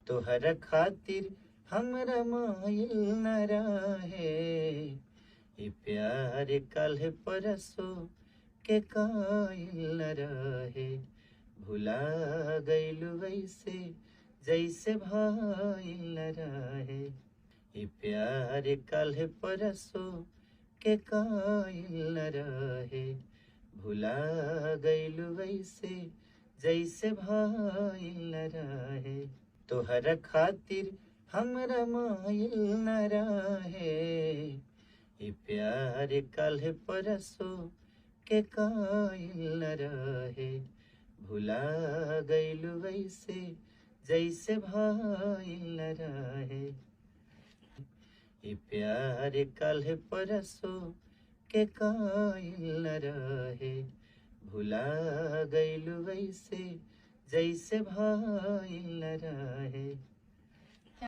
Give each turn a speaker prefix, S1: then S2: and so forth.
S1: तोहरा खातिर हमरा माइल न रहे। ई प्यार कल परसों के काइल न रहे। भुला गइलू वैसे जैसे भाइल न रहे। ई प्यार कल परसों के काइल न रहे। भुला गइलू वैसे जैसे भाइल न रहे। तोहरा खातिर हमरा माइल न रहे। ई प्यार कल परसों के काइल न रहे। भुला गइलू वैसे जैसे भाइल न रहे। ई प्यार कल परसों के काइल न रहे। भुला गइलू वैसे जैसे भाइल न रहे।